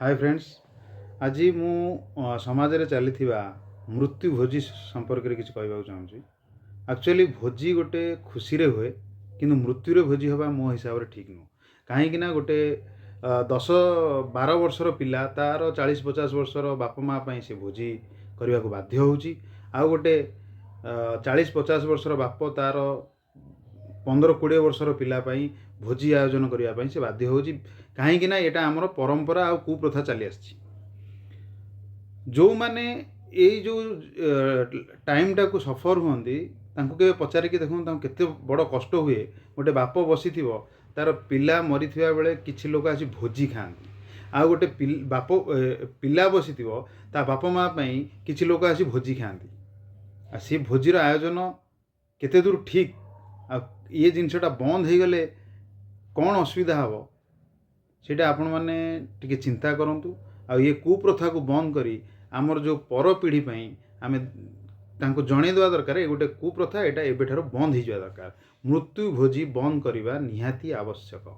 Hi friends. आज मु समाज रे चली मृत्यु भोजी संपर्क में किसी कहवाक चाहूँगी। एक्चुअली भोजी गोटे खुशी रे हुए किंतु मृत्यु रे भोजी हवा मो हिसाब से ठीक नुह। कहीं गोटे 10-12 वर्षर पिला तार 40-50 वर्षर बापा माँ से भोजी करने को बाध्य होउची। आउ गोटे 40-50 वर्षर बाप तार 15-20 वर्षर पिलापाई भोजी आयोजन करने से बाध्य होउची। कहीं यहाँ आमर परंपरा आ कुप्रथा चली आसी। जो माने ये जो टाइम टाक सफर हुंती के पचारिकी देखो केते बड़ कष्ट हुए। गोटे बाप बसी तार पिला मरी बेले किछि लोक आसी भोजी खाती। आ गोटे बाप पिला बसी ता बाप माँ किछि लोक आसी भोजी खाती। सी भोजीर आयोजन केते दूर ठीक आ ये जिनसटा बंद हो गले कौन असुविधा हम सेटा आपण मैंने टिके चिंता करंतु। आ ये कुप्रथा को बंद करी आमर जो पर पीढ़ी आम तांको जणे देवा दरकार। ये गोटे कुप्रथा एटा एबेठारो बंद हो जावा दरकार। मृत्यु भोजी बंद करवा निहाती आवश्यक।